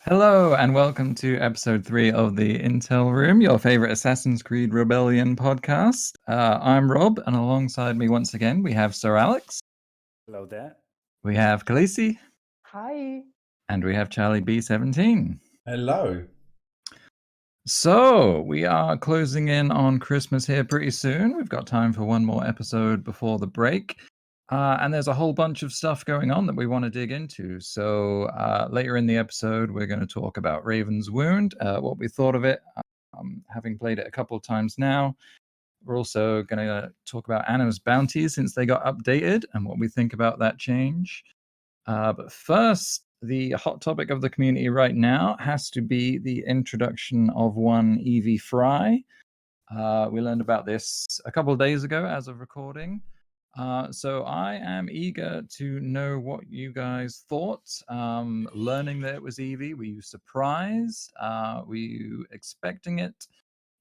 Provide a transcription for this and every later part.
Hello and welcome to episode 3 of the Intel Room, your favorite Assassin's Creed Rebellion podcast. I'm Rob, and alongside me once again we have SirAlex, Hello there. we have Khalessi, Hi. and we have Charlie B17. Hello. So we are closing in on Christmas here pretty soon. We've got time for one more episode before the break. And there's a whole bunch of stuff going on that we want to dig into. So later in the episode, we're going to talk about Raven's Wound, what we thought of it, having played it a couple of times now. We're also going to talk about Animus Bounties since they got updated and what we think about that change. But first, the hot topic of the community right now has to be the introduction of one Evie Frye. We learned about this a couple of days ago as of recording. So I am eager to know what you guys thought. Learning that it was Evie, were you surprised? Were you expecting it?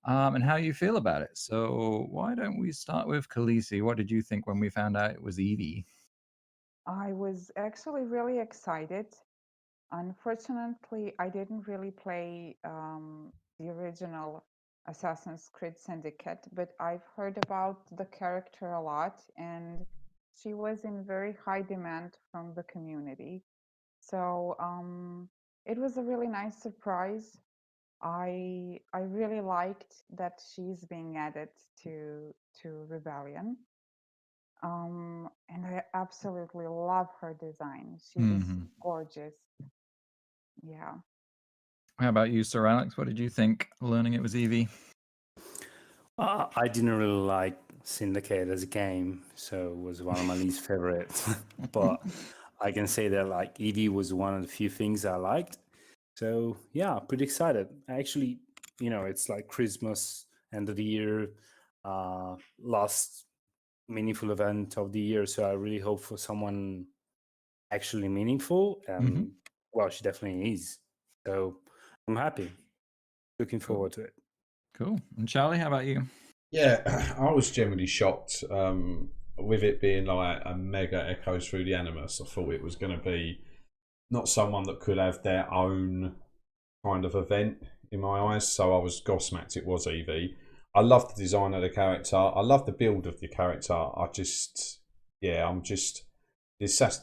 And how you feel about it. So why don't we start with Khalessi? What did you think when we found out it was Evie? I was actually really excited. Unfortunately, I didn't really play the original Assassin's Creed Syndicate, but I've heard about the character a lot, and she was in very high demand from the community. So it was a really nice surprise. I really liked that she's being added to Rebellion. And I absolutely love her design. She's gorgeous. Yeah. How about you, SirAlex? What did you think learning it was Evie? I didn't really like Syndicate as a game, so it was one of my least favorites. But I can say that like Evie was one of the few things I liked. So yeah, pretty excited. Actually, it's like Christmas, end of the year, last meaningful event of the year. So I really hope for someone actually meaningful. And well, she definitely is. So I'm happy. Looking forward to it. Cool. And Charlie, how about you? Yeah, I was generally shocked with it being like a mega echoes through the Animus. I thought it was going to be not someone that could have their own kind of event in my eyes. So I was gobsmacked it was Evie. I love the design of the character. I love the build of the character. I'm just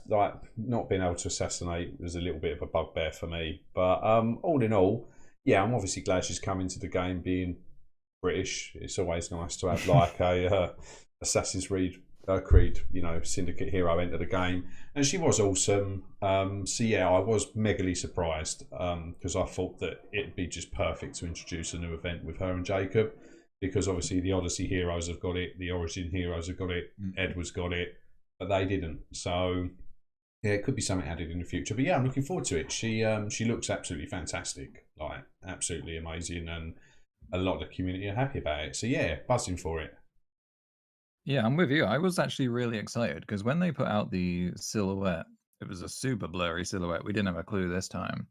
like not being able to assassinate was a little bit of a bugbear for me. But all in all, yeah, I'm obviously glad she's come into the game being British. It's always nice to have like a Assassin's Creed, Syndicate hero enter the game, and she was awesome. So yeah, I was megally surprised because I thought that it'd be just perfect to introduce a new event with her and Jacob, because obviously the Odyssey heroes have got it, the Origin heroes have got it, Edward's got it, but they didn't. So yeah, it could be something added in the future. But yeah, I'm looking forward to it. She looks absolutely fantastic, like absolutely amazing, and a lot of the community are happy about it. So yeah, buzzing for it. Yeah, I'm with you. I was actually really excited because when they put out the silhouette, it was a super blurry silhouette. We didn't have a clue this time.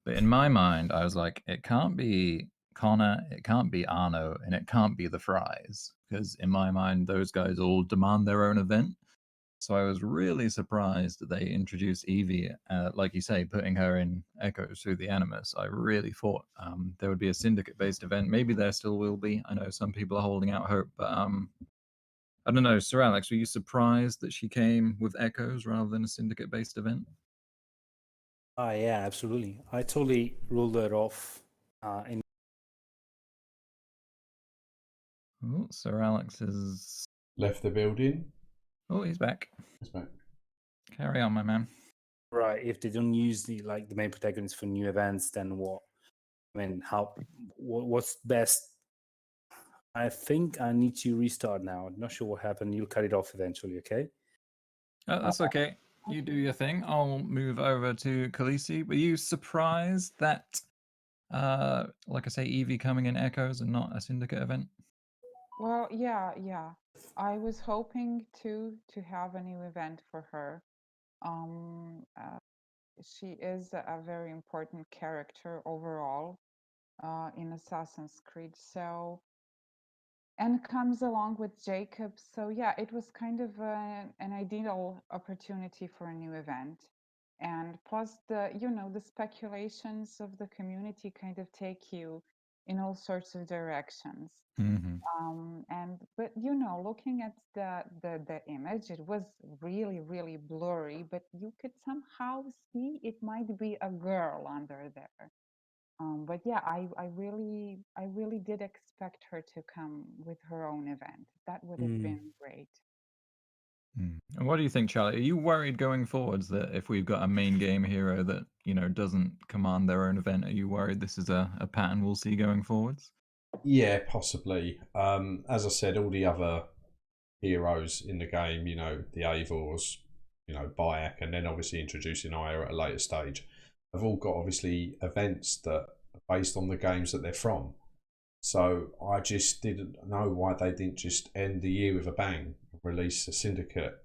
But in my mind, I was like, it can't be Connor, it can't be Arno, and it can't be the Fries. Because in my mind, those guys all demand their own event. So I was really surprised that they introduced Evie, like you say, putting her in Echoes through the Animus. I really thought there would be a Syndicate-based event. Maybe there still will be. I know some people are holding out hope, but I don't know. SirAlex, were you surprised that she came with Echoes rather than a Syndicate-based event? Yeah, absolutely. I totally ruled it off. Oh, SirAlex is Left the building. Oh, he's back. He's back. Carry on, my man. Right. If they don't use the main protagonist for new events, then what? I mean, what's best? I think I need to restart now. I'm not sure what happened. You'll cut it off eventually, okay? That's okay. You do your thing. I'll move over to Khalessi. Were you surprised that, like I say, Evie coming in Echoes and not a Syndicate event? Well, yeah. I was hoping to have a new event for her. She is a very important character overall in Assassin's Creed. So, and comes along with Jacob. So yeah, it was kind of an ideal opportunity for a new event. and plus the speculations of the community kind of take you in all sorts of directions. Hmm. But looking at the image, it was really, really blurry, but you could somehow see it might be a girl under there. But yeah, I really did expect her to come with her own event. That would have been great. And what do you think, Charlie? Are you worried going forwards that if we've got a main game hero that doesn't command their own event, are you worried this is a pattern we'll see going forwards? Yeah, possibly. As I said, all the other heroes in the game, the Eivors, Bayek, and then obviously introducing Aya at a later stage, have all got obviously events that are based on the games that they're from. So I just didn't know why they didn't just end the year with a bang, release a syndicate,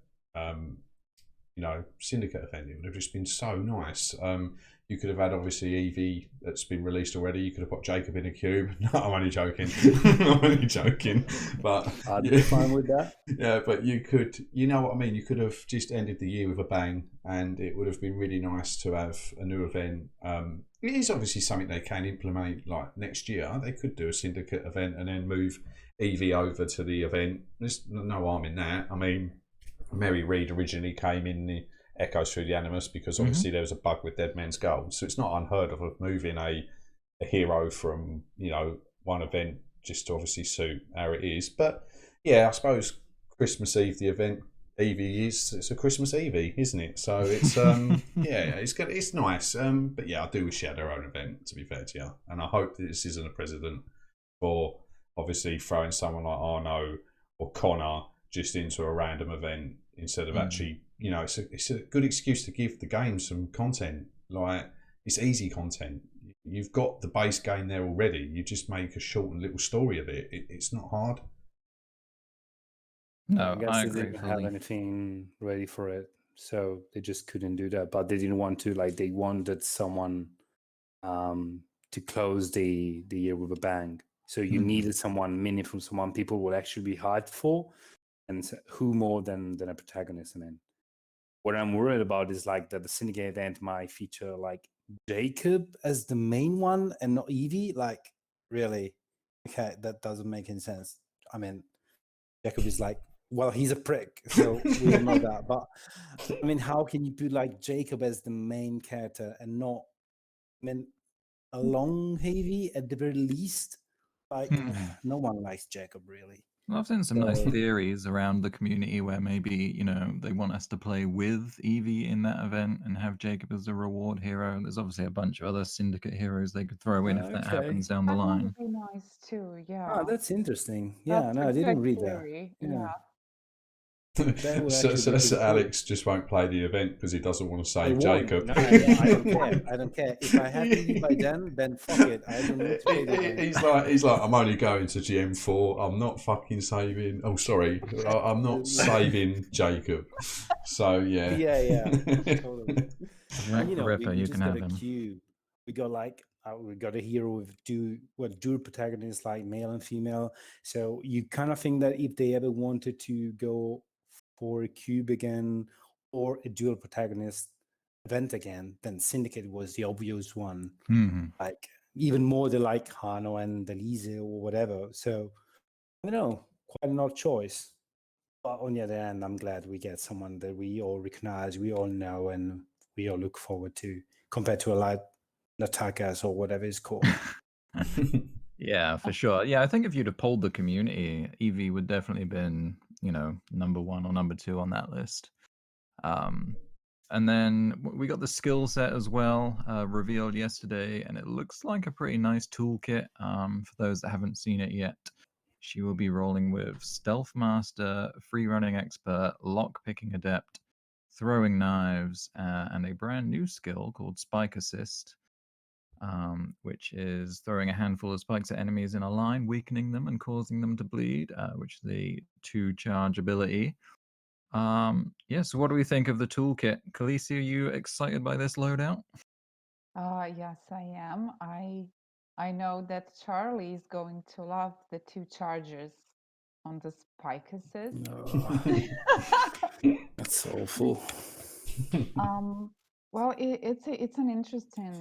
syndicate event. It would have just been so nice. You could have had obviously Evie that's been released already. You could have put Jacob in a cube. No, I'm only joking. I'm only joking. But I'd be fine with that. Yeah, but you could, you know what I mean? You could have just ended the year with a bang, and it would have been really nice to have a new event. It is obviously something they can implement like next year. They could do a syndicate event and then move Evie over to the event. There's no harm in that. I mean, Mary Reed originally came in the Echoes through the Animus because obviously there was a bug with Dead Man's Gold. So it's not unheard of moving a hero from, one event just to obviously suit how it is. But yeah, I suppose Christmas Eve, the event Evie it's a Christmas Evie, isn't it? So it's it's nice. But yeah, I do wish she had her own event, to be fair to you. And I hope that this isn't a precedent for obviously throwing someone like Arno or Connor just into a random event instead of actually, it's a good excuse to give the game some content. Like, it's easy content. You've got the base game there already. You just make a short and little story of it. It's not hard. No, I guess I they agree didn't have fully. anything ready for it, so they just couldn't do that. But they didn't want to. Like, they wanted someone to close the year with a bang. So you needed someone meaningful, someone people would actually be hyped for, and who more than a protagonist? I mean, what I'm worried about is like that the syndicate event might feature like Jacob as the main one and not Evie. Like, really? Okay, that doesn't make any sense. I mean, Jacob is like, well, he's a prick, so we all know that. But I mean, how can you put like Jacob as the main character and not, I mean, a long Heavy at the very least? Like, no one likes Jacob really. Well, I've seen some nice So- theories around the community where maybe, they want us to play with Evie in that event and have Jacob as a reward hero. There's obviously a bunch of other syndicate heroes they could throw in if that Okay. happens down the That line. would be nice too. Yeah. Oh, that's interesting. Yeah, That's no, a I didn't good read theory. that. Yeah. So, actually be pretty cool. Alex just won't play the event because he doesn't want to I save won't. Jacob. No, I don't care. I don't care. If I have Evie by then fuck it. I don't need to play the game. He's like, I'm only going to GM4. I'm not fucking saving. Oh, sorry, I'm not saving Jacob. So yeah. Yeah, totally. Jack And, the Ripper, we you just can got have a him. cube. We got like we got a hero with dual protagonists, like male and female. So you kind of think that if they ever wanted to go for a cube again or a dual protagonist event again, then Syndicate was the obvious one. Like even more than like Hano and Elise or whatever. So I don't know, quite an odd choice. But on the other hand, I'm glad we get someone that we all recognize, we all know, and we all look forward to, compared to a light Natakas or whatever it's called. Yeah, for sure. Yeah, I think if you'd have polled the community, Evie would definitely been, number 1 or number 2 on that list. And then we got the skill set as well, revealed yesterday, and it looks like a pretty nice toolkit. For those that haven't seen it yet, she will be rolling with Stealth Master, Free Running Expert, Lock Picking Adept, Throwing Knives, and a brand new skill called Spike Assist, which is throwing a handful of spikes at enemies in a line, weakening them and causing them to bleed, which is the 2-charge ability. So what do we think of the toolkit? Khalessi, are you excited by this loadout? Yes, I am. I know that Charlie is going to love the 2 charges on the spike assist. That's awful. Well, it's an interesting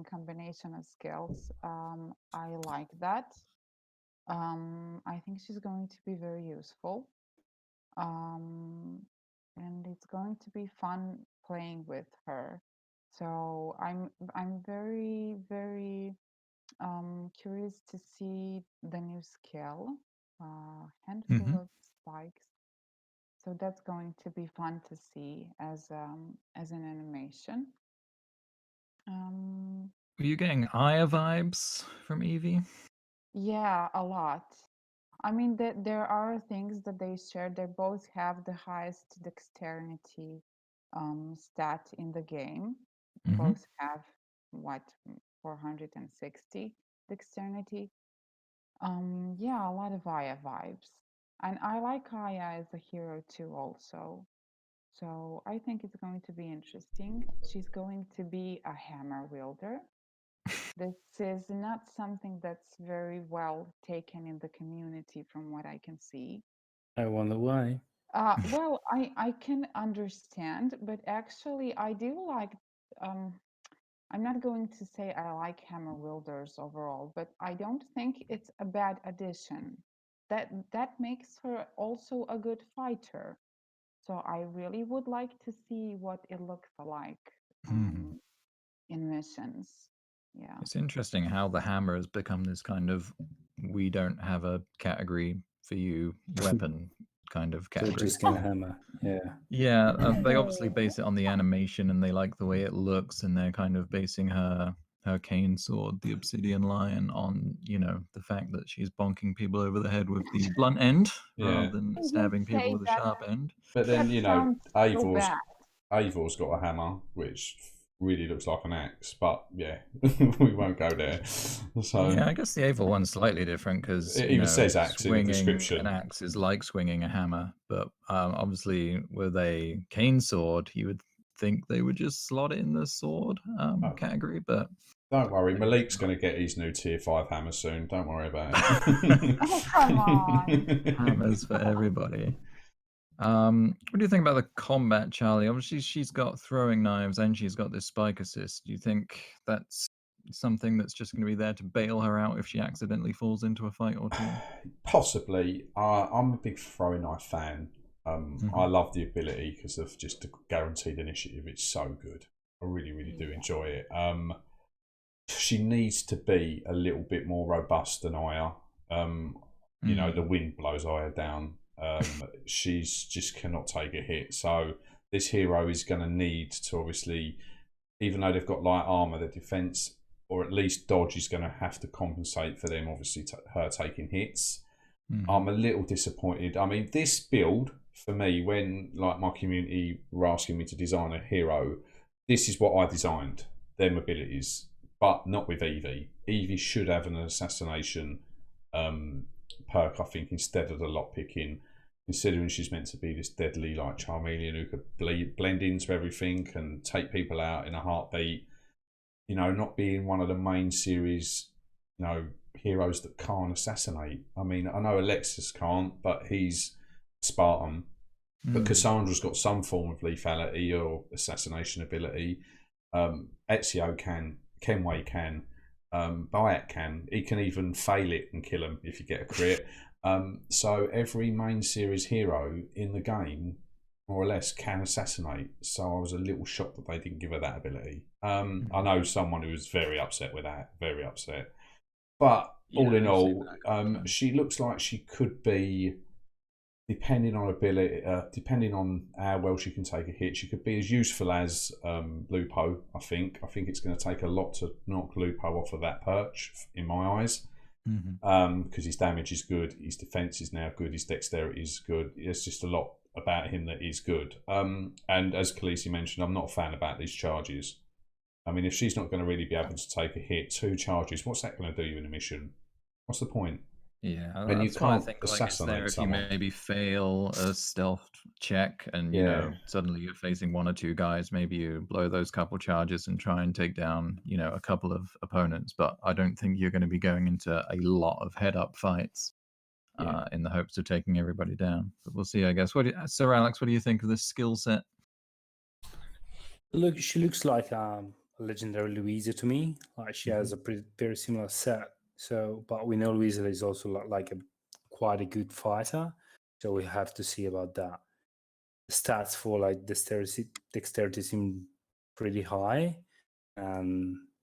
combination of skills. I like that. I think she's going to be very useful. And it's going to be fun playing with her. So I'm very curious to see the new skill, handful Hmm. of spikes. So that's going to be fun to see as an animation. Um, Were you getting Aya vibes from Evie? yeah, a lot. I mean, there are things that they share. They both have the highest dexterity stat in the game. Mm-hmm. Both have what 460 dexterity. Yeah, a lot of Aya vibes, and I like Aya as a hero too, also. So I think it's going to be interesting. She's going to be a hammer wielder. This is not something that's very well taken in the community from what I can see. I wonder why. Well, I can understand, but actually I do like um I'm not going to say I like hammer wielders overall, but I don't think it's a bad addition. That makes her also a good fighter. So I really would like to see what it looks like Mhm. in missions. Yeah. It's interesting how the hammer has become this kind of we don't have a category for you weapon kind of So category. just gonna hammer. Yeah. Yeah, they obviously base it on the animation and they like the way it looks, and they're kind of basing her cane sword, the obsidian lion, on, you know, the fact that she's bonking people over the head with the blunt end rather Yeah. than I didn't stabbing people say with a that. sharp end. But then, That you know, sounds so bad. Avor's got a hammer, which really looks like an axe. But yeah, we won't go there. So Yeah, I guess the Aval one's slightly different because, it you even know, says axe in the swinging an description. axe is like swinging a hammer, but obviously with a cane sword, you would think they would just slot it in the sword Oh, category, but don't worry, I guess Malik's not. going to get his new tier 5 hammer soon. Don't worry about Oh, come on. it. Hammers for everybody. What do you think about the combat, Charlie? Obviously, she's got throwing knives and she's got this spike assist. Do you think that's something that's just going to be there to bail her out if she accidentally falls into a fight or two? Possibly. I'm a big throwing knife fan. I Mhm. love the ability because of just the guaranteed initiative. It's so good. I really do Yeah. enjoy it. She needs to be a little bit more robust than Aya. You know, the wind blows Aya down. She's just cannot take a hit. So this hero is going to need to obviously, even though they've got light armor, their defense or at least dodge is going to have to compensate for them. Obviously, her taking hits. I'm a little disappointed. I mean, this build for me, when like my community were asking me to design a hero, this is what I designed. Them abilities, but not with Evie. Evie should have an assassination perk, I think, instead of the lock picking. Considering she's meant to be this deadly like Charmeleon who could blend into everything and take people out in a heartbeat. You know, not being one of the main series, you know, heroes that can't assassinate. I mean, I know Alexis can't, but he's Spartan. But Cassandra's got some form of lethality or assassination ability. Ezio can, Kenway can, Bayek can. He can even fail it and kill him if you get a crit. So every main series hero in the game, more or less, can assassinate. So I was a little shocked that they didn't give her that ability. I know someone who was very upset with that, very upset. But all in I've seen all, that a couple times. she looks like she could be, depending on ability, depending on how well she can take a hit, she could be as useful as Lupo. I think it's going to take a lot to knock Lupo off of that perch, in my eyes, because his damage is good, his defense is now good, his dexterity is good. There's just a lot about him that is good. And as Khalessi mentioned, I'm not a fan about these charges. I mean, if she's not going to really be able to take a hit, 2 charges, what's that going to do you in a mission? What's the point? Yeah, When you that's why I can't think like it's there assassinate if you someone. maybe fail a stealth check and, you Yeah. know, suddenly you're facing 1 or 2 guys, maybe you blow those couple charges and try and take down, you know, a couple of opponents. But I don't think you're going to be going into a lot of head-up fights Yeah. in the hopes of taking everybody down. But we'll see, I guess. SirAlex, what do you think of this skill set? Look, she looks like a legendary Louisa to me. Like she has a very similar set. So, but we know Louisa is also like a quite a good fighter. So we have to see about that. The stats for like dexterity seem pretty high.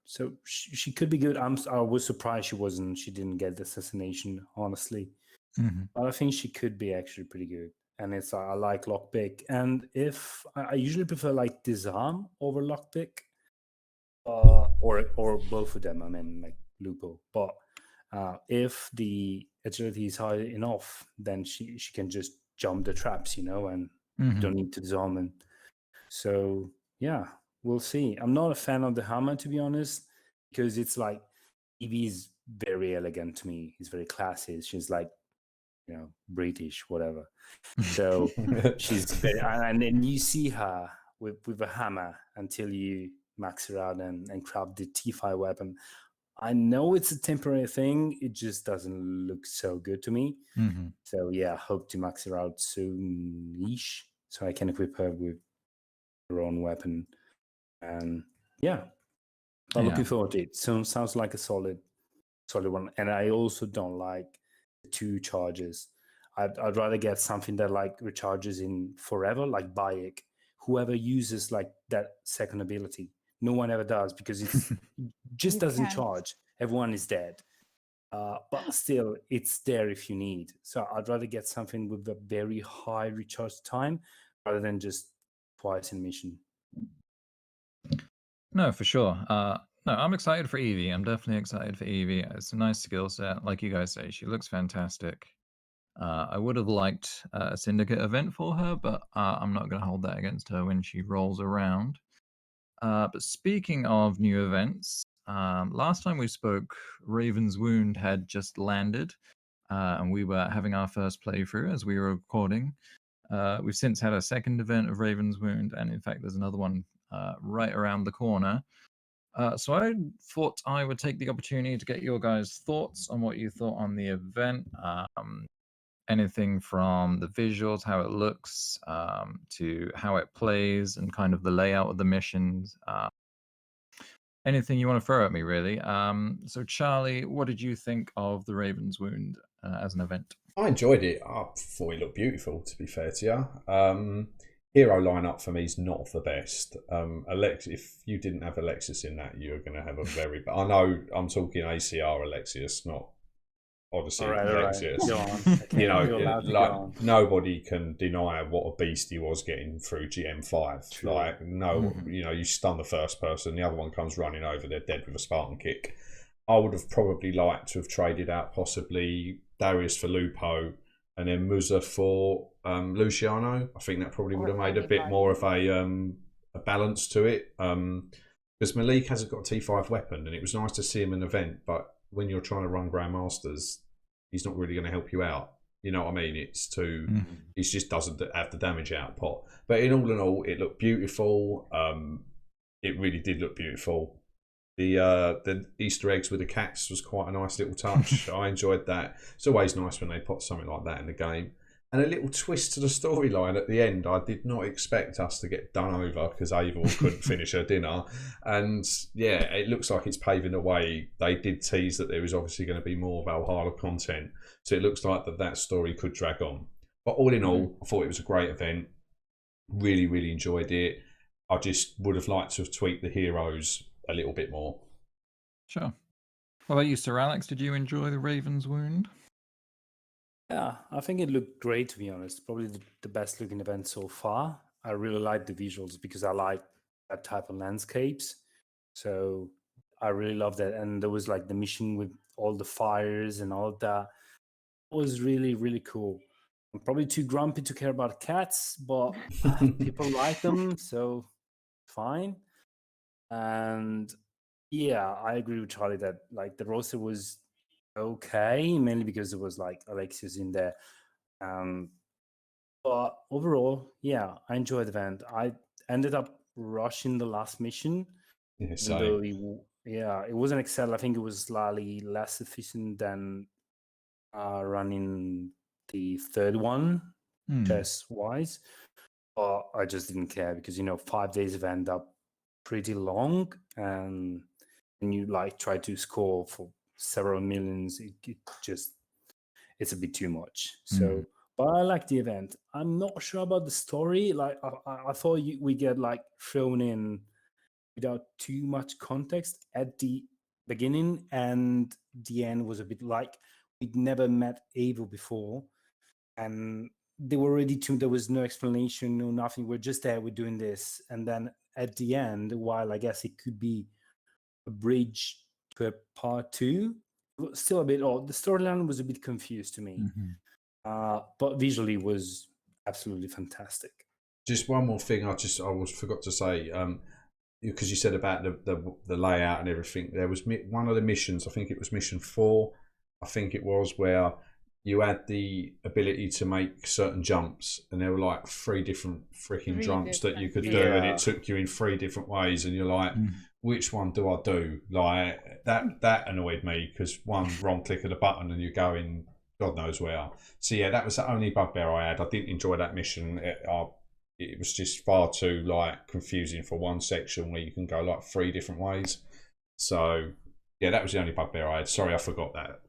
So she could be good. I was surprised she didn't get the assassination, honestly. But I think she could be actually pretty good. And it's I like lockpick. And if I usually prefer like disarm over lockpick, or both of them. I mean like Lupo. But if the agility is high enough, then she can just jump the traps, and don't need to disarm. And so yeah, we'll see. I'm not a fan of the hammer, to be honest, because it's like Evie is very elegant to me. It's very classy. She's like British, whatever. So she's very, and then you see her with a hammer until you max her out and craft the T5 weapon. I know it's a temporary thing. It just doesn't look so good to me. So yeah, hope to max her out soon-ish so I can equip her with her own weapon. And yeah, but looking forward to it. So sounds like a solid one. And I also don't like the 2 charges. I'd rather get something that like recharges in forever, like Bayek. Whoever uses like that second ability, no one ever does because it just doesn't charge. Everyone is dead. But still, it's there if you need. So I'd rather get something with a very high recharge time rather than just twice in mission. No, for sure. No, I'm excited for Evie. I'm definitely excited for Evie. It's a nice skill set. Like you guys say, she looks fantastic. I would have liked a syndicate event for her, but I'm not going to hold that against her when she rolls around. But speaking of new events, last time we spoke, Raven's Wound had just landed, and we were having our first playthrough as we were recording. We've since had a second event of Raven's Wound, and in fact, there's another one right around the corner. So I thought I would take the opportunity to get your guys' thoughts on what you thought on the event. Anything from the visuals, how it looks, to how it plays, and kind of the layout of the missions. Anything you want to throw at me, really. So Charlie, what did you think of the Raven's Wound as an event? I enjoyed it. I thought it looked beautiful, to be fair to you. Hero lineup for me is not the best. If you didn't have Alexis in that, you're going to have a very... I know I'm talking ACR Alexius, not Odyssey Alexius. Go on. Okay, nobody can deny what a beast he was getting through GM5. True. Like, you stun the first person, the other one comes running over, they're dead with a Spartan kick. I would have probably liked to have traded out possibly Darius for Lupo and then Musa for Luciano. I think that probably would have made a bit more of a balance to it. Because Malik hasn't got a T5 weapon, and it was nice to see him in an event, but when you're trying to run Grandmasters, he's not really going to help you out. You know what I mean? It's too... He just doesn't have the damage output. But in all, it looked beautiful. It really did look beautiful. The Easter eggs with the cats was quite a nice little touch. I enjoyed that. It's always nice when they put something like that in the game. And a little twist to the storyline at the end. I did not expect us to get done over because Abel couldn't finish her dinner. And yeah, it looks like it's paving the way. They did tease that there was obviously going to be more Valhalla content. So it looks like that story could drag on. But all in all, I thought it was a great event. Really, really enjoyed it. I just would have liked to have tweaked the heroes a little bit more. Sure. What about you, SirAlex? Did you enjoy the Raven's Wound? Yeah, I think it looked great, to be honest. Probably the best looking event so far. I really like the visuals because I like that type of landscapes. So I really love that. And there was like the mission with all the fires and all of that. It was really, really cool. I'm probably too grumpy to care about cats, but people like them, so fine. And yeah, I agree with Charlie that like the roster was okay, mainly because it was like Alexius in there. But overall, yeah, I enjoyed the event. I ended up rushing the last mission. Yeah, it wasn't excel. I think it was slightly less efficient than running the third one, chess wise. But I just didn't care because 5 days of end up pretty long, and you like try to score for several millions, it's a bit too much. So, but I like the event. I'm not sure about the story. Like I thought we get like thrown in without too much context at the beginning, and the end was a bit like we'd never met Ava before, and they were ready to. There was no explanation, no nothing. We're just there. We're doing this, and then at the end, while I guess it could be a bridge to a part two, it was still a bit odd. The storyline was a bit confused to me, but visually was absolutely fantastic. Just one more thing, I forgot to say, because you said about the layout and everything. There was one of the missions. I think it was mission 4. I think it was where you had the ability to make certain jumps, and there were like 3 different freaking jumps that you could do, and it took you in 3 different ways, and you're like, which one do I do? Like that annoyed me, because one wrong click of the button and you're going God knows where. So yeah, that was the only bugbear I had. I didn't enjoy that mission. It was just far too like confusing for one section where you can go like 3 different ways. So yeah, that was the only bugbear I had. Sorry, I forgot that.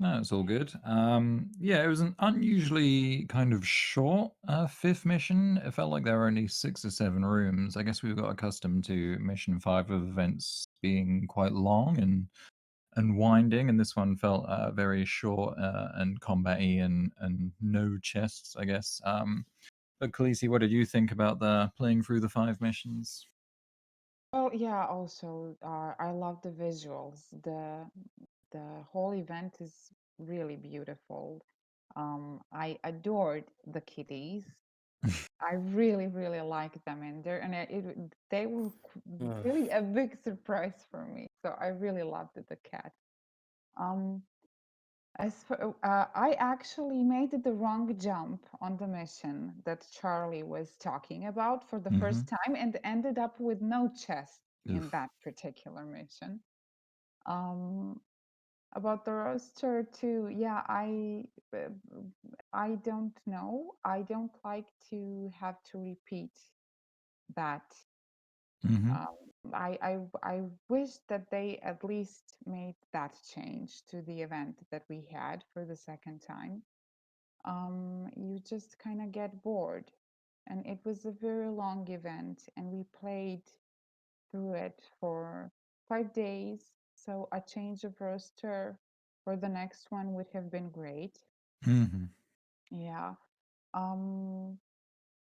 No, it's all good. Yeah, it was an unusually kind of short 5th mission. It felt like there were only 6 or 7 rooms. I guess we got accustomed to mission 5 of events being quite long and winding, and this one felt very short and combat-y and no chests, I guess. But Khalessi, what did you think about the playing through the 5 missions? Well, yeah, also, I love the visuals. The whole event is really beautiful. I adored the kitties. I really, really like them in there, and they were really a big surprise for me. So I really loved the cat. Um, I actually made the wrong jump on the mission that Charlie was talking about for the first time, and ended up with no chest in that particular mission. About the roster too, yeah, I don't know. I don't like to have to repeat that. I wish that they at least made that change to the event that we had for the second time. You just kind of get bored, and it was a very long event, and we played through it for 5 days. So a change of roster for the next one would have been great. Yeah.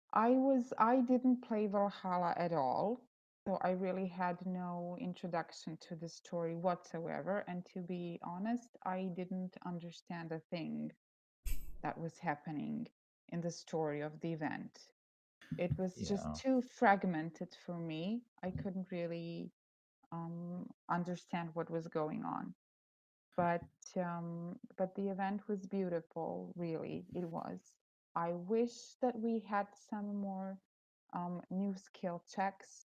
I didn't play Valhalla at all, so I really had no introduction to the story whatsoever. And to be honest, I didn't understand a thing that was happening in the story of the event. It was just too fragmented for me. I couldn't really understand what was going on. But the event was beautiful, really. It was. I wish that we had some more new skill checks,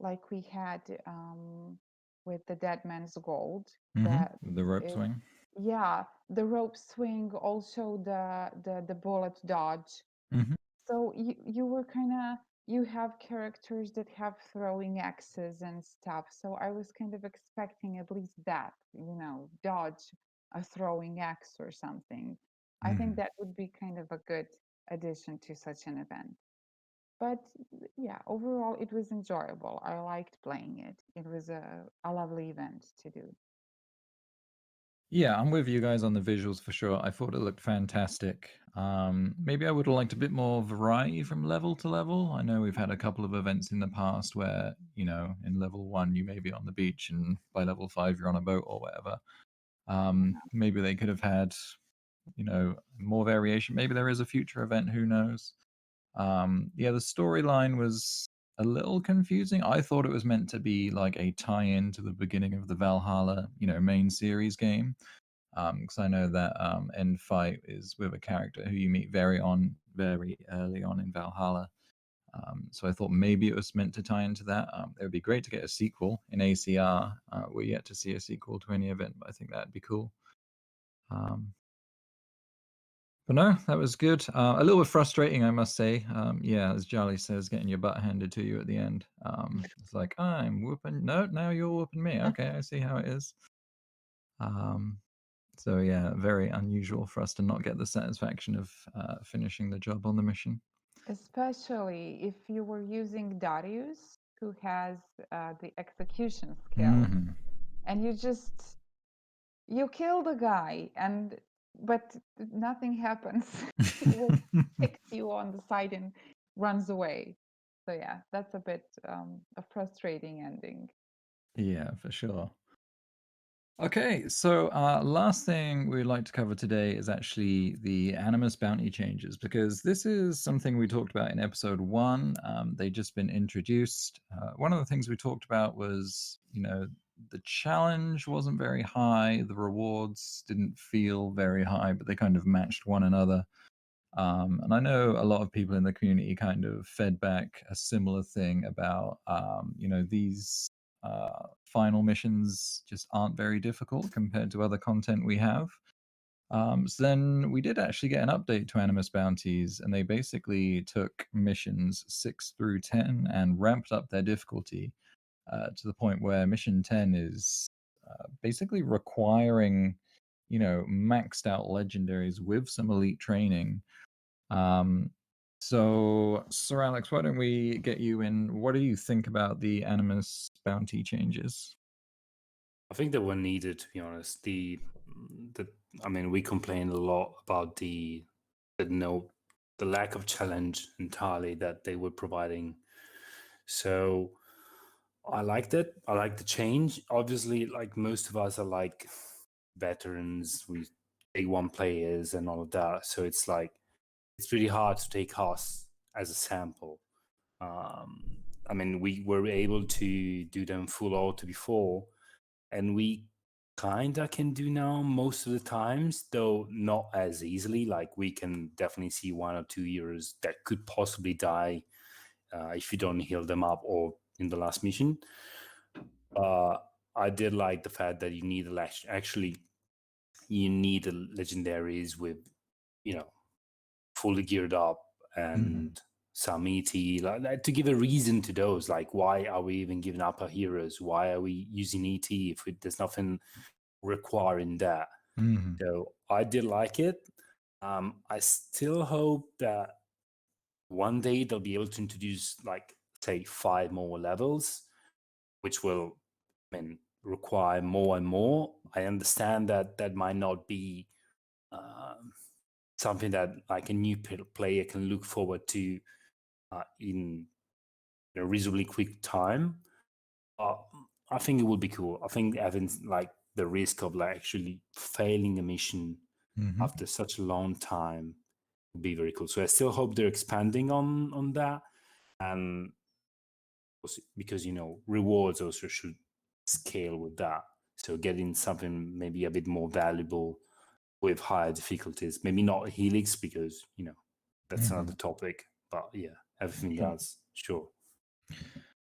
like we had with the Dead Man's Gold. The rope swing. Yeah, the rope swing, also the bullet dodge. So you were kind of, you have characters that have throwing axes and stuff. So I was kind of expecting at least that, dodge a throwing axe or something. I think that would be kind of a good addition to such an event. But yeah, overall it was enjoyable. I liked playing it. It was a lovely event to do. Yeah, I'm with you guys on the visuals for sure. I thought it looked fantastic. Maybe I would have liked a bit more variety from level to level. I know we've had a couple of events in the past where, in level 1 you may be on the beach, and by level 5 you're on a boat or whatever. Maybe they could have had, more variation. Maybe there is a future event, who knows? Yeah, the storyline was a little confusing. I thought it was meant to be like a tie-in to the beginning of the Valhalla, main series game. Because I know that end fight is with a character who you meet very early on in Valhalla. So I thought maybe it was meant to tie into that. It would be great to get a sequel in ACR. We're yet to see a sequel to any event, but I think that'd be cool. But no, that was good. A little bit frustrating, I must say. Yeah, as Charlie says, getting your butt handed to you at the end. It's like, I'm whooping. No, now you're whooping me. Okay, I see how it is. So yeah, very unusual for us to not get the satisfaction of finishing the job on the mission. Especially if you were using Darius, who has the execution skill, Mhm. and you kill the guy, but nothing happens. He will kicks you on the side and runs away. So yeah, that's a bit a frustrating ending. Yeah, for sure. Okay, so last thing we'd like to cover today is actually the Animus Bounty changes, because this is something we talked about in episode 1. They've just been introduced. One of the things we talked about was, the challenge wasn't very high, the rewards didn't feel very high, but they kind of matched one another. And I know a lot of people in the community kind of fed back a similar thing about, these final missions just aren't very difficult compared to other content we have. So then we did actually get an update to Animus Bounties, and they basically took missions 6 through 10 and ramped up their difficulty to the point where mission 10 is basically requiring, maxed out legendaries with some elite training. So, SirAlex, why don't we get you in? What do you think about the Animus Bounty changes? I think they were needed, to be honest. I mean, we complained a lot about the lack of challenge entirely that they were providing. So I liked it. I like the change. Obviously, like most of us are like veterans, we A1 players and all of that. So it's like it's really hard to take us as a sample. I mean, we were able to do them full auto before, and we kinda can do now most of the times, though not as easily. Like we can definitely see 1 or 2 heroes that could possibly die if you don't heal them up or in the last mission. I did like the fact that you need actually you need the legendaries with, fully geared up and some ET, like to give a reason to those. Like, why are we even giving up our heroes? Why are we using ET if there's nothing requiring that? So I did like it. I still hope that one day they'll be able to introduce, like, say, 5 more levels, which will, require more and more. I understand that that might not be something that like a new player can look forward to in a reasonably quick time. I think it would be cool. I think having like the risk of like actually failing a mission after such a long time would be very cool. So I still hope they're expanding on that, and because rewards also should scale with that. So getting something maybe a bit more valuable with higher difficulties, maybe not Helix, because that's another topic. But yeah, everything else, sure.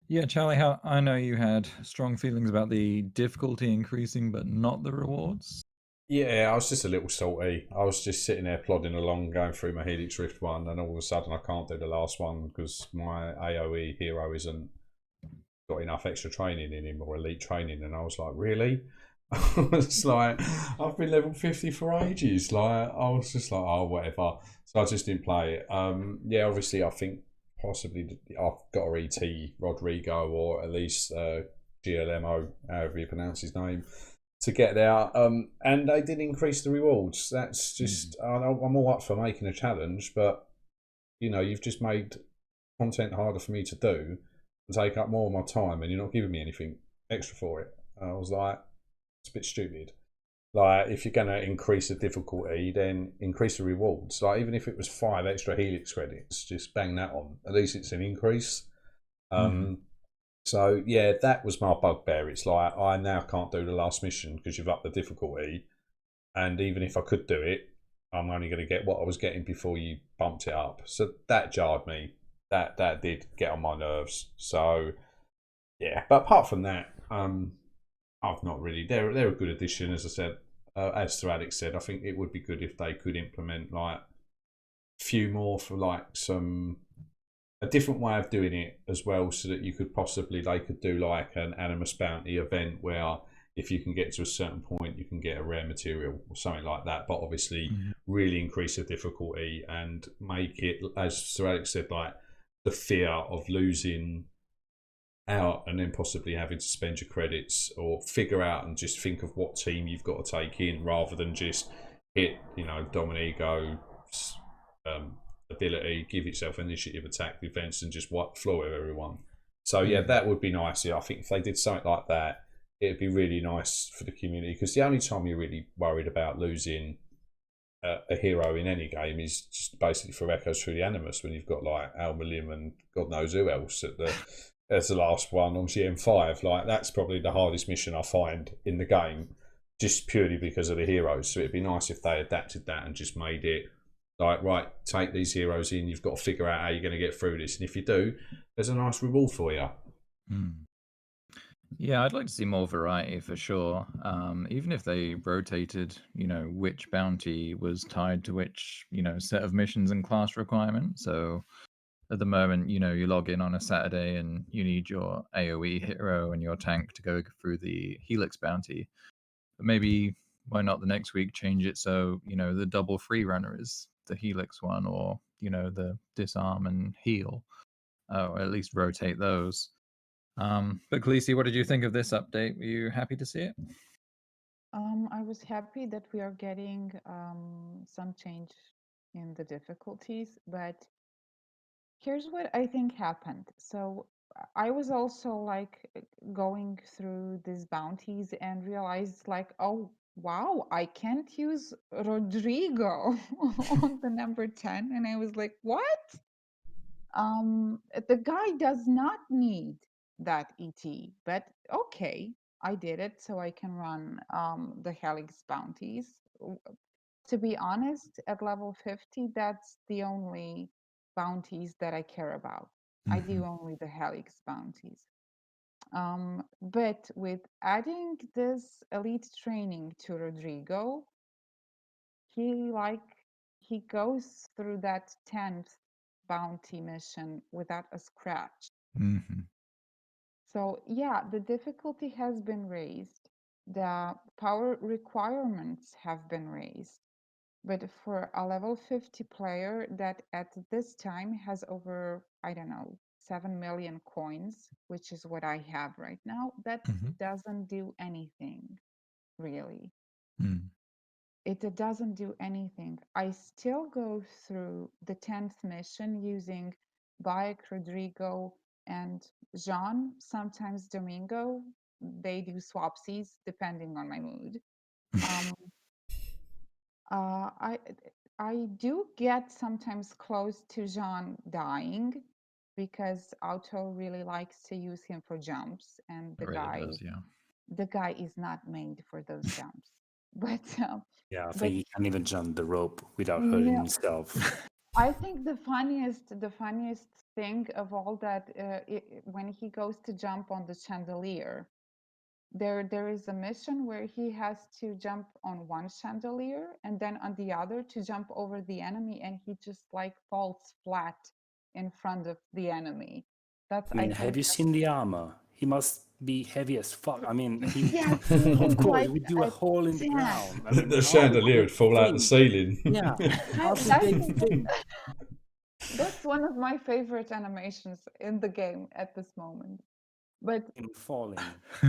Yeah, Charlie, how I know you had strong feelings about the difficulty increasing, but not the rewards. Yeah, I was just a little salty. I was just sitting there plodding along, going through my Helix Rift one, and all of a sudden I can't do the last one because my AoE hero isn't got enough extra training in him or elite training. And I was like, really? It's like, I've been level 50 for ages. Like, I was just like, oh, whatever. So I just didn't play it. Yeah, obviously, I think possibly I've got a ET Rodrigo, or at least GLMO, however you pronounce his name, to get there. And they did increase the rewards. That's just, I'm all up for making a challenge, but you've just made content harder for me to do and take up more of my time, and you're not giving me anything extra for it. And I was like, it's a bit stupid. Like, if you're going to increase the difficulty, then increase the rewards. Like, even if it was 5 extra Helix credits, just bang that on. At least it's an increase. So, yeah, that was my bugbear. It's like, I now can't do the last mission because you've upped the difficulty. And even if I could do it, I'm only going to get what I was getting before you bumped it up. So that jarred me. That did get on my nerves. So, yeah. But apart from that, I've not really. They're a good addition, as I said. As SirAlex said, I think it would be good if they could implement like few more for like a different way of doing it as well, so that you could possibly they could do like an Animus Bounty event where if you can get to a certain point, you can get a rare material or something like that. But obviously, really increase the difficulty and make it, as SirAlex said, like the fear of losing out and then possibly having to spend your credits or figure out and just think of what team you've got to take in rather than just hit, Dominigo ability, give yourself initiative, attack, defense, and just wipe the floor with everyone. So yeah, that would be nice. Yeah, I think if they did something like that, it'd be really nice for the community, because the only time you're really worried about losing a hero in any game is just basically for echoes through the Animus, when you've got like Alma Lim and God knows who else as the last one on GM5. Like that's probably the hardest mission I find in the game, just purely because of the heroes. So it'd be nice if they adapted that and just made it like, right, take these heroes in, you've got to figure out how you're going to get through this, and if you do, there's a nice reward for you. Yeah, I'd like to see more variety for sure. Even if they rotated, which bounty was tied to which, set of missions and class requirements. So at the moment, you log in on a Saturday and you need your AoE hero and your tank to go through the Helix bounty. But maybe why not the next week change it so, the double free runner is the Helix one, or, the disarm and heal, or at least rotate those. But Khalessi, what did you think of this update? Were you happy to see it? I was happy that we are getting some change in the difficulties, but here's what I think happened. So I was also like going through these bounties and realized like, oh wow, I can't use Rodrigo on the number 10. And I was like, what? The guy does not need that ET, but okay, I did it so I can run the Helix bounties. To be honest, at level 50, that's the only bounties that I care about. I do only the Helix bounties. But with adding this elite training to Rodrigo, he goes through that 10th bounty mission without a scratch. So yeah, the difficulty has been raised. The power requirements have been raised. But for a level 50 player that at this time has over, I don't know, 7 million coins, which is what I have right now, that doesn't do anything, really. It doesn't do anything. I still go through the 10th mission using Bayek, Rodrigo, and Jean, sometimes Domingo. They do swapsies depending on my mood. I do get sometimes close to Jean dying because Auto really likes to use him for jumps, and the guy is not made for those jumps. But yeah, I think he can't even jump the rope without hurting himself. I think the funniest thing of all that when he goes to jump on the chandelier, there is a mission where he has to jump on one chandelier and then on the other to jump over the enemy, and he just like falls flat in front of the enemy. That's I mean, have you seen the armor? He must be heavy as fuck. I mean, of course, like we do a hole in the ground. I mean, the chandelier would fall out the ceiling. Yeah, that's a big thing. That's one of my favorite animations in the game at this moment. But him falling.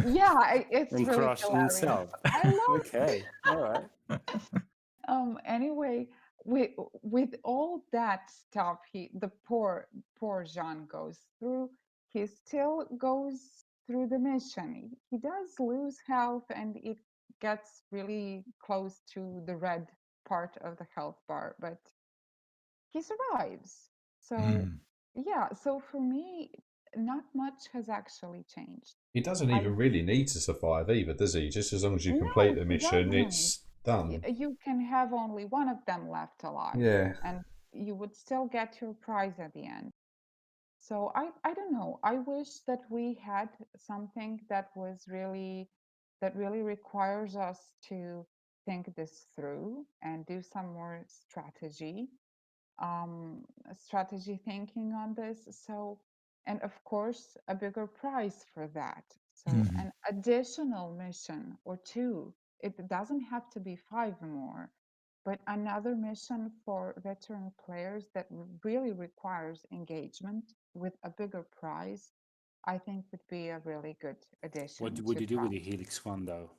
Yeah, it's and really crushing hilarious. himself. I love Okay, all right. Anyway, with all that stuff, the poor Jean goes through. He still goes through the mission. He does lose health, and it gets really close to the red part of the health bar, but he survives. So yeah, so for me, not much has actually changed. He doesn't even really need to survive either, does he? Just as long as you complete the mission, it's done. You can have only one of them left alive. Yeah. And you would still get your prize at the end. So I don't know. I wish that we had something that really requires us to think this through and do some more strategy. strategy thinking on this. So, and of course, a bigger prize for that. So, an additional mission or two. It doesn't have to be 5 more, but another mission for veteran players that really requires engagement with a bigger prize, I think would be a really good addition What would to you do with Prime. the Helix one though?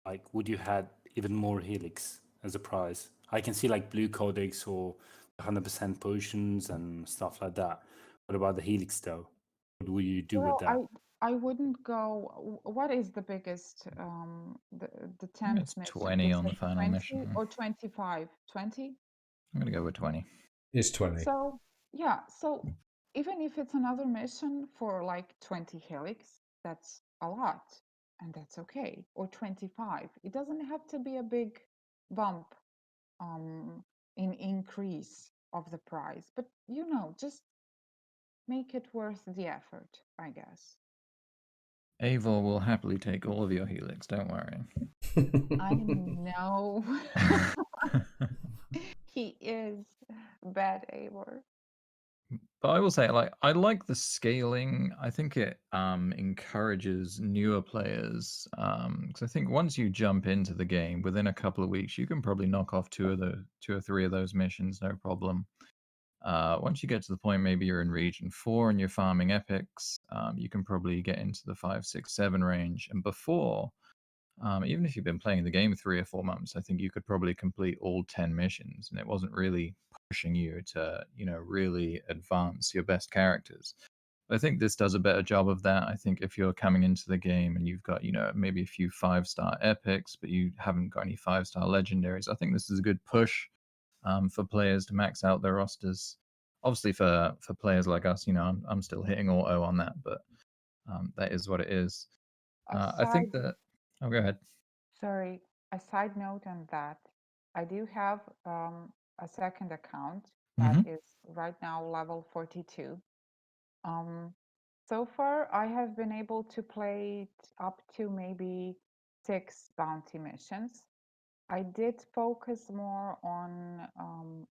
Like, would you had even more Helix as a prize? I can see like blue codex or 100% potions and stuff like that. What about the Helix though? What would you do with Well, that? I wouldn't go. What is the biggest, the I think 10th it's mission? 20 Is on the it final 20 mission. or 25? 20? I'm gonna go with 20. It's 20. So, yeah, so even if it's another mission for like 20 helix, that's a lot, and that's okay. Or 25. It doesn't have to be a big bump in increase of the price, but just make it worth the effort, I guess. Avor will happily take all of your helix, don't worry. I know. He is bad Eivor. But I will say, like, I like the scaling. I think it encourages newer players. Because I think once you jump into the game, within a couple of weeks, you can probably knock off two or three of those missions, no problem. Once you get to the point, maybe you're in region 4 and you're farming epics, you can probably get into the 5, 6, 7 range. And before, even if you've been playing the game 3 or 4 months, I think you could probably complete all 10 missions, and it wasn't really pushing you to, really advance your best characters. I think this does a better job of that. I think if you're coming into the game and you've got, maybe a few 5-star epics, but you haven't got any 5-star legendaries, I think this is a good push for players to max out their rosters. Obviously, for players like us, I'm still hitting auto on that, but that is what it is. I think that. Oh, go ahead. Sorry, a side note on that. I do have a second account that is right now level 42. So far, I have been able to play up to maybe 6 bounty missions. I did focus more on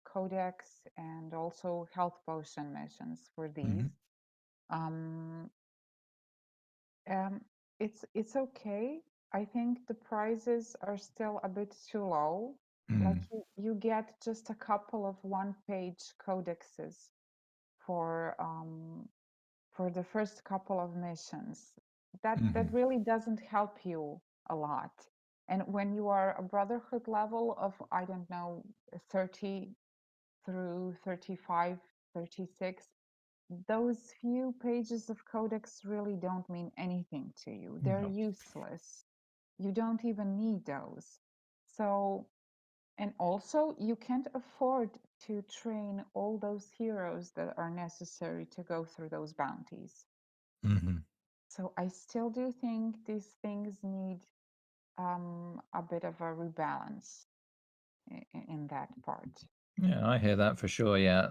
codex and also health potion missions for these. Um, it's okay. I think the prices are still a bit too low. Like you get just a couple of one-page codexes for the first couple of missions. That really doesn't help you a lot. And when you are a brotherhood level of, I don't know, 30 through 35, 36, those few pages of codex really don't mean anything to you. They're useless. You don't even need those. So, and also you can't afford to train all those heroes that are necessary to go through those bounties. So I still do think these things need a bit of a rebalance in that part. Yeah, I hear that for sure. Yeah,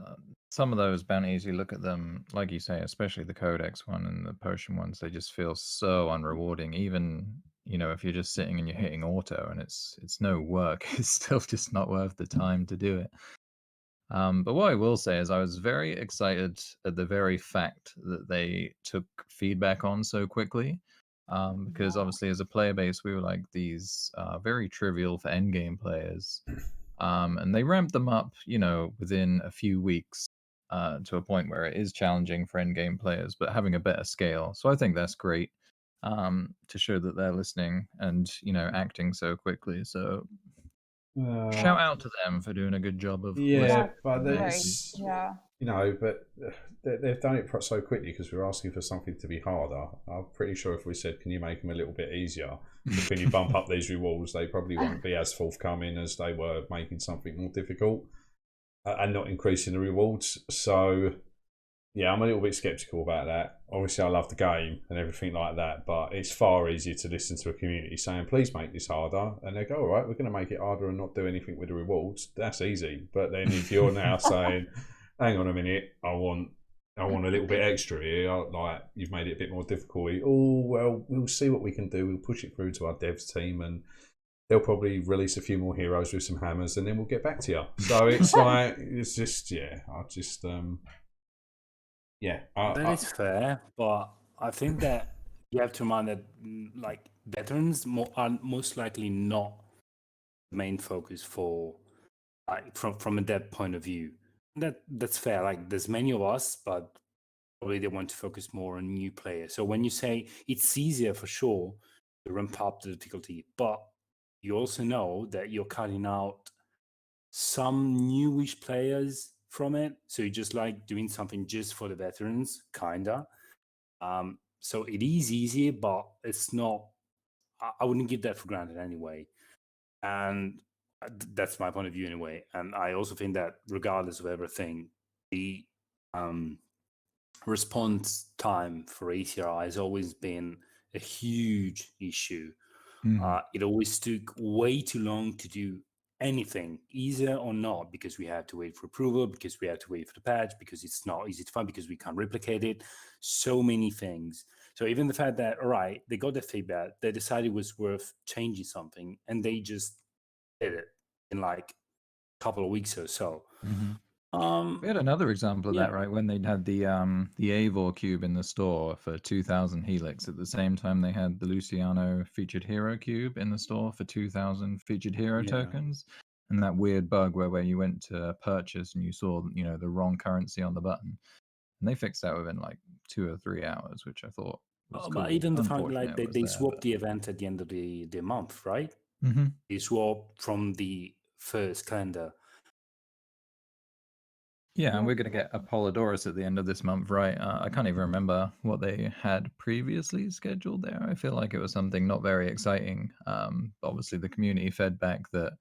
some of those bounties, you look at them, like you say, especially the Codex one and the potion ones, they just feel so unrewarding. Even if you're just sitting and you're hitting auto and it's no work, it's still just not worth the time to do it. But what I will say is I was very excited at the very fact that they took feedback on so quickly. Because obviously as a player base, we were like these very trivial for endgame players. And they ramped them up, within a few weeks to a point where it is challenging for endgame players, but having a better scale. So I think that's great to show that they're listening and, acting so quickly. So shout out to them for doing a good job of Yeah, listening. That's but great. it's Yeah. but they've done it so quickly because we're asking for something to be harder. I'm pretty sure if we said, "Can you make them a little bit easier? Or can you bump up these rewards?" They probably won't be as forthcoming as they were making something more difficult and not increasing the rewards. So yeah, I'm a little bit skeptical about that. Obviously, I love the game and everything like that, but it's far easier to listen to a community saying, "Please make this harder," and they go, "All right, we're going to make it harder and not do anything with the rewards." That's easy. But then if you're now saying, "Hang on a minute, I want a little bit extra here," like you've made it a bit more difficult. Oh well, we'll see what we can do. We'll push it through to our devs team, and they'll probably release a few more heroes with some hammers, and then we'll get back to you. So it's like, it's just, yeah, I just, yeah. That is fair, but I think that you have to mind that like veterans are most likely not the main focus for like from a dev point of view. That's fair. Like there's many of us, but probably they want to focus more on new players. So when you say it's easier for sure to ramp up the difficulty, but you also know that you're cutting out some newish players from it. So you're just like doing something just for the veterans, kinda. So it is easy, but it's not. I wouldn't give that for granted anyway. And that's my point of view anyway. And I also think that regardless of everything, the response time for ACR has always been a huge issue. It always took way too long to do anything, easier or not, because we had to wait for approval, because we had to wait for the patch, because it's not easy to find, because we can't replicate it. So many things. So even the fact that, all right, they got the feedback, they decided it was worth changing something, and they just did it in like a couple of weeks or so. We had another example of that, yeah. right? When they had the Eivor cube in the store for 2,000 Helix. At the same time, they had the Luciano featured hero cube in the store for 2,000 featured hero Yeah. tokens. And that weird bug where you went to purchase and you saw, you know, the wrong currency on the button. And they fixed that within like 2 or 3 hours, which I thought was cool. But even the fact Unfortunate like it was they there, swapped but- the event at the end of the month, right? Mhm. They swapped from the first calendar. Yeah, and we're going to get Apollodorus at the end of this month, right? I can't even remember what they had previously scheduled there. I feel like it was something not very exciting. Obviously, the community fed back that,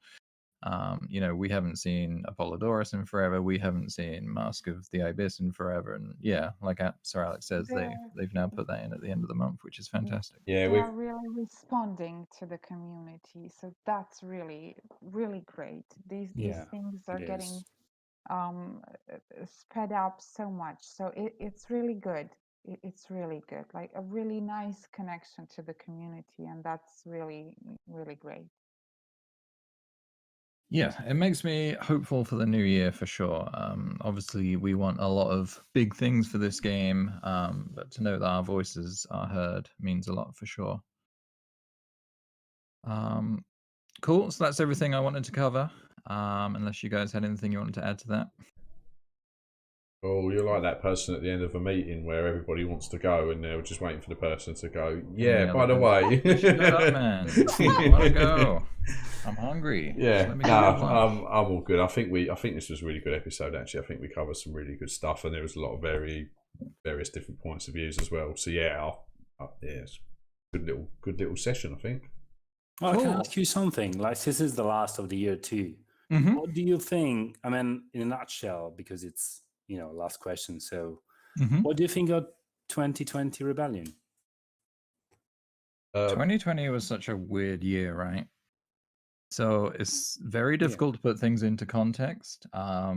you know, we haven't seen Apollodorus in forever. We haven't seen Mask of the Ibis in forever. And yeah, like SirAlex says, they've now put that in at the end of the month, which is fantastic. Yeah, They are really responding to the community, so that's really, really great. These things are getting sped up so much, so it's really good. It's really good, like a really nice connection to the community, and that's really, really great. Yeah, it makes me hopeful for the new year for sure. Obviously, we want a lot of big things for this game, but to know that our voices are heard means a lot for sure. Cool. So that's everything I wanted to cover. Unless you guys had anything you wanted to add to that. Oh, you're like that person at the end of a meeting where everybody wants to go and they're just waiting for the person to go. Yeah, by the way. Shut up, man. I want to go. I'm hungry. Yeah, Let me get lunch. I'm all good. I think this was a really good episode. Actually, I think we covered some really good stuff, and there was a lot of various different points of views as well. So yeah, it's good little session. I think. Oh, cool. I can ask you something. Like this is the last of the year too. Mm-hmm. What do you think? I mean, in a nutshell, because it's last question. So, what do you think of 2020 Rebellion? 2020 was such a weird year, right? So it's very difficult to put things into context. I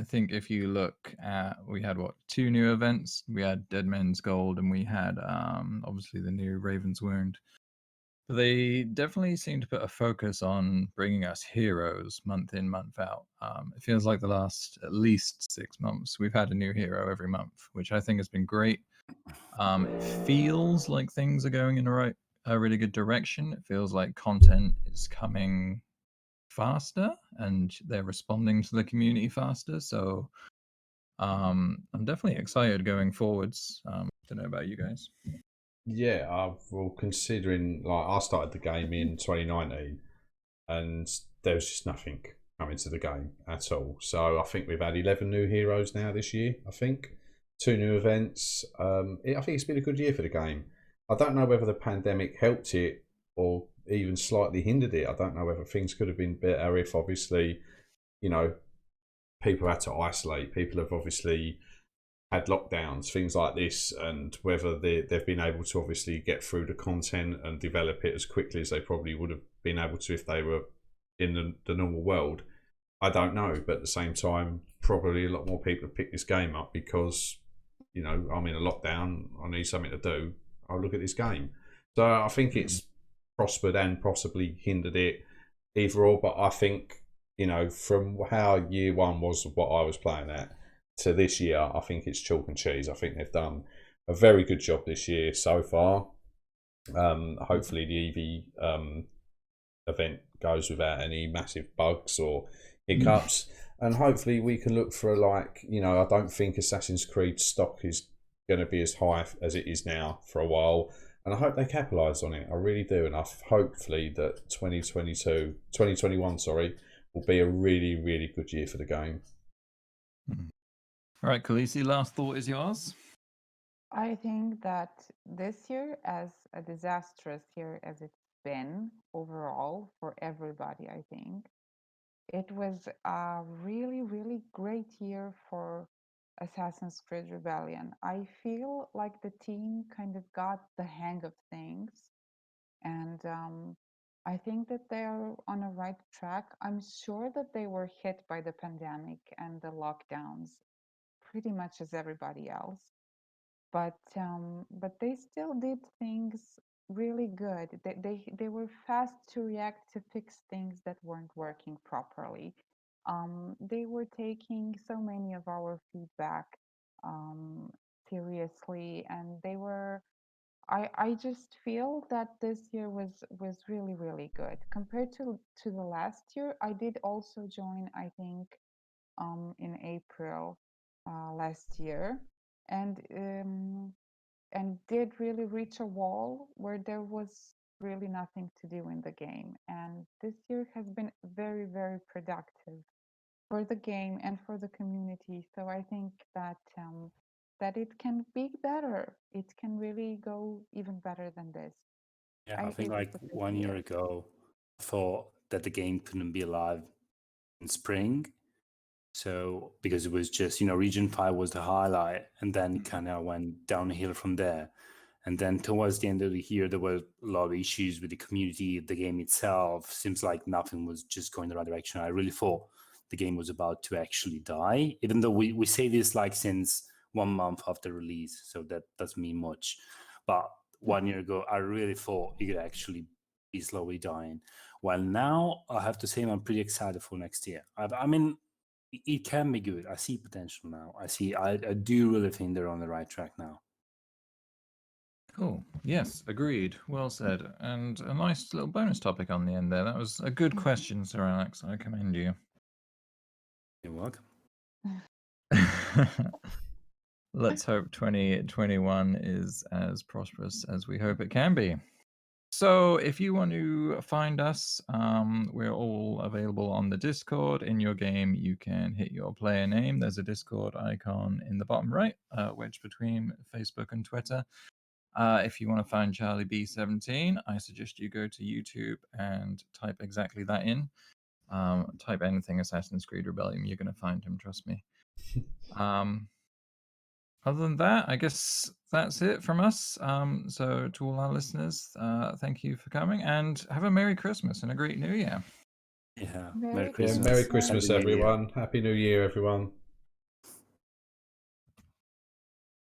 think if you look at, we had 2 new events. We had Dead Men's Gold, and we had obviously the new Raven's Wound. But they definitely seem to put a focus on bringing us heroes month in, month out. It feels like the last at least 6 months we've had a new hero every month, which I think has been great. It feels like things are going in a really good direction. It feels like content is coming faster and they're responding to the community faster. So I'm definitely excited going forwards. Don't know about you guys. Yeah, well, considering like I started the game in 2019 and there was just nothing coming to the game at all. So I think we've had 11 new heroes now this year. I think 2 new events. I think it's been a good year for the game. I don't know whether the pandemic helped it or even slightly hindered it. I don't know whether things could have been better if obviously, people had to isolate. People have obviously had lockdowns, things like this, and whether they've been able to obviously get through the content and develop it as quickly as they probably would have been able to if they were in the normal world. I don't know, but at the same time, probably a lot more people have picked this game up because, I'm in a lockdown, I need something to do, I'll look at this game. So I think it's prospered and possibly hindered it either or. But I think, you know, from how year one was what I was playing at to this year, I think it's chalk and cheese. I think they've done a very good job this year so far. Hopefully the Evie event goes without any massive bugs or hiccups, and hopefully we can look for, like, you know, I don't think Assassin's Creed stock is going to be as high as it is now for a while, and I hope they capitalise on it. I really do, and hopefully that 2021 will be a really, really good year for the game. All right, Khalessi, last thought is yours. I think that this year, as a disastrous year as it's been overall for everybody, I think it was a really, really great year for Assassin's Creed Rebellion. I feel like the team kind of got the hang of things, and I think that they're on a right track. I'm sure that they were hit by the pandemic and the lockdowns pretty much as everybody else, but they still did things really good. They were fast to react to fix things that weren't working properly. They were taking so many of our feedback seriously, and they were. I just feel that this year was really, really good compared to the last year. I did also join, I think, in April last year, and did really reach a wall where there was really nothing to do in the game. And this year has been very, very productive for the game and for the community. So I think that that it can be better. It can really go even better than this. Yeah, I think it like was a good 1 year ago, I thought that the game couldn't be alive in spring. So because it was just, Region 5 was the highlight, and then kind of went downhill from there. And then towards the end of the year, there were a lot of issues with the community, the game itself. Seems like nothing was just going the right direction. I really thought the game was about to actually die, even though we say this like since 1 month after release, so that doesn't mean much. But 1 year ago, I really thought it could actually be slowly dying. Well, now I have to say I'm pretty excited for next year. I mean, it can be good. I see potential now. I do really think they're on the right track now. Cool. Yes, agreed. Well said. And a nice little bonus topic on the end there. That was a good question, SirAlex. I commend you. You're welcome. Let's hope 2021 is as prosperous as we hope it can be. So if you want to find us, we're all available on the Discord. In your game, you can hit your player name. There's a Discord icon in the bottom right, wedged between Facebook and Twitter. If you want to find Charlie B17, I suggest you go to YouTube and type exactly that in. Type anything Assassin's Creed Rebellion, you're going to find him, trust me. Other than that, I guess that's it from us. So to all our listeners, thank you for coming, and have a Merry Christmas and a great New Year. Yeah. Merry Merry Christmas. Merry Christmas, Happy New Year. everyone. Happy New Year, everyone.